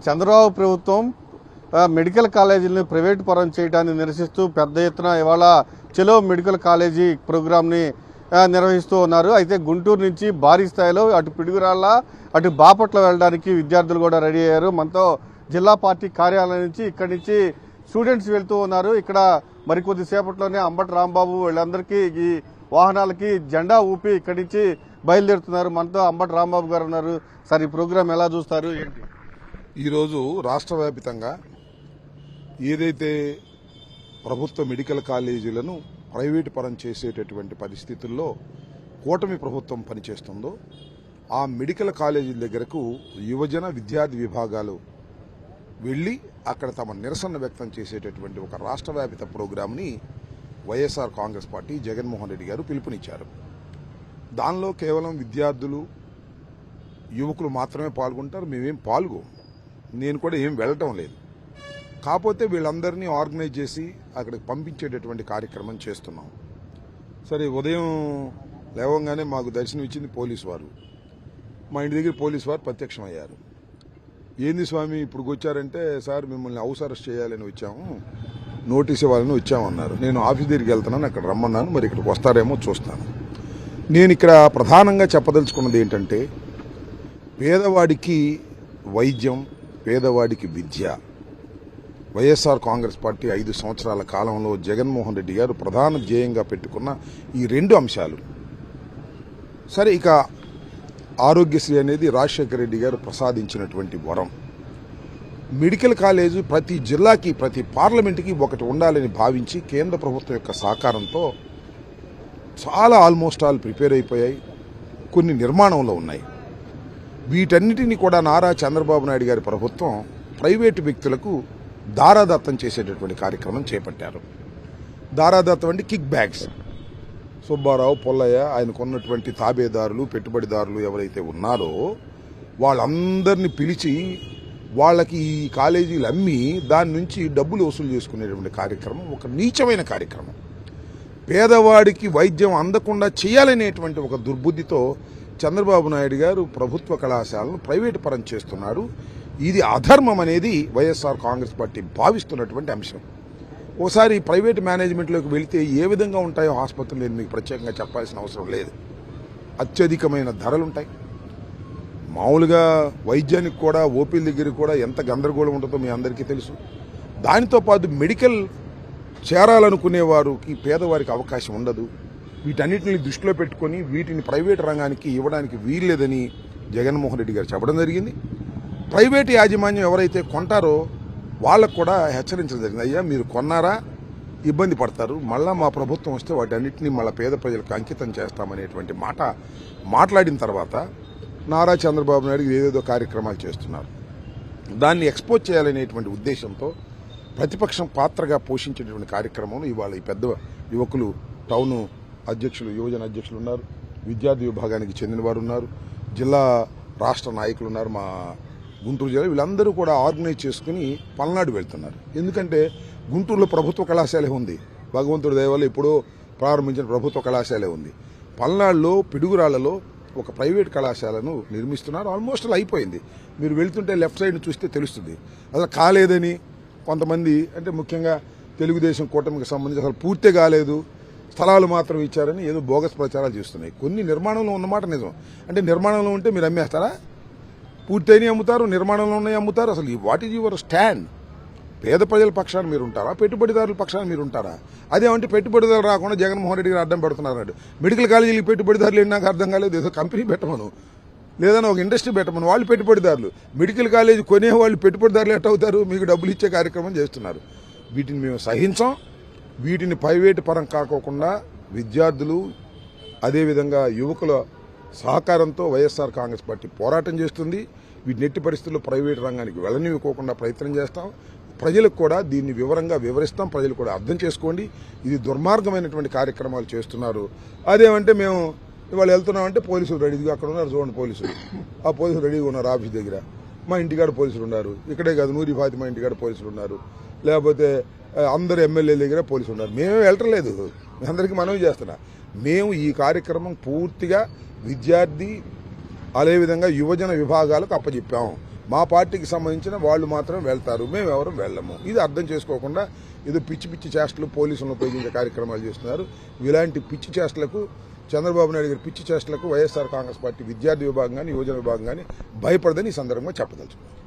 చంద్రబాబు ప్రభుత్వం medical కాలేజీలను private పరం చేయడాన్ని నిరసిస్తూ పెద్ద ఎత్తున ఇవాళ చలో మెడికల్ కాలేజీ ప్రోగ్రామ్ని నిర్వహిస్తూ ఉన్నారు. అయితే గుంటూరు నుంచి భారీ స్థాయిలో అటు పిడుగురాళ్ళ అటు బాపట్ల వెళ్ళడానికి విద్యార్థులు కూడా రెడీ అయ్యారు. మనతో జిల్లా పార్టీ కార్యాలయం నుంచి ఇక్కడి నుంచి స్టూడెంట్స్ వెళ్తూ ఉన్నారు. ఇక్కడ మరికొద్ది సేపట్లోనే అంబటి రాంబాబు వీళ్ళందరికీ ఈ వాహనాలకి జెండా ఊపి ఇక్కడి నుంచి బయలుదేరుతున్నారు. మనతో అంబటి రాంబాబు గారు ఉన్నారు. సార్, ఈ ప్రోగ్రాం ఎలా చూస్తారు ఏంటి? ఈరోజు రాష్ట్ర వ్యాప్తంగా ఏదైతే ప్రభుత్వ మెడికల్ కాలేజీలను ప్రైవేటు పరం చేసేటటువంటి పరిస్థితుల్లో కూటమి ప్రభుత్వం పనిచేస్తుందో ఆ మెడికల్ కాలేజీల దగ్గరకు యువజన విద్యార్థి విభాగాలు వెళ్లి అక్కడ తమ నిరసన వ్యక్తం చేసేటటువంటి ఒక రాష్ట్ర వ్యాపిత ప్రోగ్రాంని వైఎస్ఆర్ కాంగ్రెస్ పార్టీ జగన్మోహన్ రెడ్డి గారు పిలుపునిచ్చారు. దానిలో కేవలం విద్యార్థులు యువకులు మాత్రమే పాల్గొంటారు. మేమేం పాల్గొం, నేను కూడా ఏం వెళ్ళటం లేదు. కాకపోతే వీళ్ళందరినీ ఆర్గనైజ్ చేసి అక్కడికి పంపించేటటువంటి కార్యక్రమం చేస్తున్నాం. సరే, ఉదయం లేవగానే మాకు దర్శనం ఇచ్చింది పోలీసు వారు. మా ఇంటి దగ్గర పోలీసు వారు ప్రత్యక్షమయ్యారు. ఏంది స్వామి ఇప్పుడు వచ్చారంటే, సార్ మిమ్మల్ని హౌస్ అరెస్ట్ చేయాలని వచ్చాము, నోటీస్ ఇవ్వాలని వచ్చామన్నారు. నేను ఆఫీస్ దగ్గరికి వెళ్తున్నాను, అక్కడ రమ్మన్నాను, మరి ఇక్కడికి వస్తారేమో చూస్తాను. నేను ఇక్కడ ప్రధానంగా చెప్పదలుచుకున్నది ఏంటంటే, పేదవాడికి వైద్యం, పేదవాడికి విద్య, వైఎస్ఆర్ కాంగ్రెస్ పార్టీ 5 సంవత్సరాల కాలంలో జగన్మోహన్ రెడ్డి గారు ప్రధాన ధ్యేయంగా పెట్టుకున్న ఈ 2 అంశాలు. సరే, ఇక ఆరోగ్యశ్రీ అనేది రాజశేఖర రెడ్డి గారు ప్రసాదించినటువంటి వరం. మెడికల్ కాలేజు ప్రతి జిల్లాకి, ప్రతి పార్లమెంటుకి ఒకటి ఉండాలని భావించి కేంద్ర ప్రభుత్వం యొక్క సహకారంతో చాలా ఆల్మోస్ట్ ఆల్ ప్రిపేర్ అయిపోయాయి. కొన్ని నిర్మాణంలో ఉన్నాయి. వీటన్నిటినీ కూడా నారా చంద్రబాబు నాయుడు గారి ప్రభుత్వం ప్రైవేటు వ్యక్తులకు దారాదత్తం చేసేటటువంటి కార్యక్రమం చేపట్టారు. దారాదత్తం అంటే కిక్ బ్యాగ్స్. సుబ్బారావు, పొల్లయ్య, ఆయనకున్నటువంటి తాబేదారులు, పెట్టుబడిదారులు ఎవరైతే ఉన్నారో వాళ్ళందరినీ పిలిచి వాళ్ళకి ఈ కాలేజీలు అమ్మి దాని నుంచి డబ్బులు వసూలు చేసుకునేటువంటి కార్యక్రమం ఒక నీచమైన కార్యక్రమం. పేదవాడికి వైద్యం అందకుండా చేయాలనేటువంటి ఒక దుర్బుద్ధితో చంద్రబాబు నాయుడు గారు ప్రభుత్వ కళాశాలను ప్రైవేటు పరం చేస్తున్నారు. ఇది అధర్మం అనేది వైఎస్ఆర్ కాంగ్రెస్ పార్టీ భావిస్తున్నటువంటి అంశం. ఓసారి ప్రైవేట్ మేనేజ్మెంట్లోకి వెళితే ఏ విధంగా ఉంటాయో ఆసుపత్రులు నేను మీకు ప్రత్యేకంగా చెప్పాల్సిన అవసరం లేదు. అత్యధికమైన ధరలుంటాయి. మామూలుగా వైద్యానికి కూడా, ఓపీల దగ్గరికి కూడా ఎంత గందరగోళం ఉంటుందో మీ అందరికీ తెలుసు. దానితో పాటు మెడికల్ చేరాలనుకునే వారికి, పేదవారికి అవకాశం ఉండదు. వీటన్నిటిని దృష్టిలో పెట్టుకుని వీటిని ప్రైవేటు రంగానికి ఇవ్వడానికి వీల్లేదని జగన్మోహన్ రెడ్డి గారు చెప్పడం జరిగింది. ప్రైవేటు యాజమాన్యం ఎవరైతే కొంటారో వాళ్ళకు కూడా హెచ్చరించడం జరిగింది. అయ్యా, మీరు కొన్నారా ఇబ్బంది పడతారు, మళ్ళా మా ప్రభుత్వం వస్తే వాటన్నిటినీ మళ్ళీ పేద ప్రజలకు అంకితం చేస్తామనేటువంటి మాట మాట్లాడిన తర్వాత నారా చంద్రబాబు నాయుడు ఏదేదో కార్యక్రమాలు చేస్తున్నారు. దాన్ని ఎక్స్పోజ్ చేయాలనేటువంటి ఉద్దేశంతో ప్రతిపక్షం పాత్రగా పోషించేటువంటి కార్యక్రమంలో ఇవాళ ఈ పెద్ద యువకులు, టౌన్ అధ్యక్షులు, యువజన అధ్యక్షులు ఉన్నారు, విద్యార్థి విభాగానికి చెందిన వారు ఉన్నారు, జిల్లా రాష్ట్ర నాయకులు ఉన్నారు, మా గుంటూరు జిల్లా, వీళ్ళందరూ కూడా ఆర్గనైజ్ చేసుకుని పల్నాడు వెళ్తున్నారు. ఎందుకంటే గుంటూరులో ప్రభుత్వ కళాశాల ఉంది, భగవంతుడి దయ వల్ల ఎప్పుడో ప్రారంభించిన ప్రభుత్వ కళాశాల ఉంది. పల్నాడులో పిడుగురాళ్లలో ఒక ప్రైవేట్ కళాశాలను నిర్మిస్తున్నారు. ఆల్మోస్ట్ అయిపోయింది. మీరు వెళ్తుంటే లెఫ్ట్ సైడ్ చూస్తే తెలుస్తుంది. అసలు కాలేదని కొంతమంది, అంటే ముఖ్యంగా తెలుగుదేశం కూటమికి సంబంధించి అసలు పూర్తి కాలేదు, స్థలాలు మాత్రం ఇచ్చారని ఏదో బోగస్ ప్రచారాలు చేస్తున్నాయి. కొన్ని నిర్మాణంలో ఉన్నమాట నిజం. అంటే నిర్మాణంలో ఉంటే మీరు అమ్మేస్తారా? పూర్తయినా అమ్ముతారు, నిర్మాణంలో ఉన్నాయి అమ్ముతారు. అసలు వాట్ ఈజ్ యువర్ స్టాండ్? పేద ప్రజల పక్షాన మీరు ఉంటారా, పెట్టుబడిదారుల పక్షాన మీరు ఉంటారా? అదేమంటే పెట్టుబడిదారులు రాకుండా జగన్మోహన్ రెడ్డి గారు అడ్డం పెడుతున్నారు. మెడికల్ కాలేజీలకు పెట్టుబడిదారులు నాకు అర్థం కాలేదు. ఏదో కంపెనీ పెట్టమను, లేదన్నా ఒక ఇండస్ట్రీ పెట్టమను, వాళ్ళు పెట్టుబడిదారులు. మెడికల్ కాలేజీ కొనేవాళ్ళు పెట్టుబడిదారులు ఎట్ అవుతారు? మీకు డబ్బులు ఇచ్చే కార్యక్రమం చేస్తున్నారు. వీటిని మేము సహించాం. వీటిని ప్రైవేటు పరం కాకోకుండా విద్యార్థులు, అదేవిధంగా యువకుల సహకారంతో వైఎస్ఆర్ కాంగ్రెస్ పార్టీ పోరాటం చేస్తుంది. వీటిని ఎట్టి పరిస్థితుల్లో ప్రైవేటు రంగానికి వెళ్ళనివ్వకోకుండా ప్రయత్నం చేస్తాం. ప్రజలకు కూడా దీన్ని వివరంగా వివరిస్తాం. ప్రజలు కూడా అర్థం చేసుకోండి. ఇది దుర్మార్గమైనటువంటి కార్యక్రమాలు చేస్తున్నారు. అదేమంటే మేము ఇవాళ వెళ్తున్నామంటే పోలీసులు రెడీగా అక్కడ ఉన్నారు. చూడండి, పోలీసులు, ఆ పోలీసులు రెడీగా ఉన్నారు ఆఫీస్ దగ్గర. మా ఇంటికాడ పోలీసులు ఉన్నారు. ఇక్కడే కాదు, నూరి ఫాతిమా ఇంటికాడ పోలీసులు ఉన్నారు. లేకపోతే అందరు ఎమ్మెల్యేల దగ్గర పోలీసులు ఉన్నారు. మేమే వెళ్ళట్లేదు, అందరికీ మనవి చేస్తున్నా. మేము ఈ కార్యక్రమం పూర్తిగా విద్యార్థి, అదేవిధంగా యువజన విభాగాలకు అప్పచెప్పాం. మా పార్టీకి సంబంధించిన వాళ్ళు మాత్రం వెళ్తారు, మేము ఎవరు వెళ్ళము. ఇది అర్థం చేసుకోకుండా ఏదో పిచ్చి పిచ్చి చేష్టలు పోలీసులను ఉపయోగించే కార్యక్రమాలు చేస్తున్నారు. ఇలాంటి పిచ్చి చేష్టలకు చంద్రబాబు నాయుడు గారి పిచ్చి చేష్టలకు వైఎస్ఆర్ కాంగ్రెస్ పార్టీ విద్యార్థి విభాగం కానీ యువజన విభాగం కానీ భయపడదని ఈ సందర్భంగా చెప్పదలుచుకున్నారు.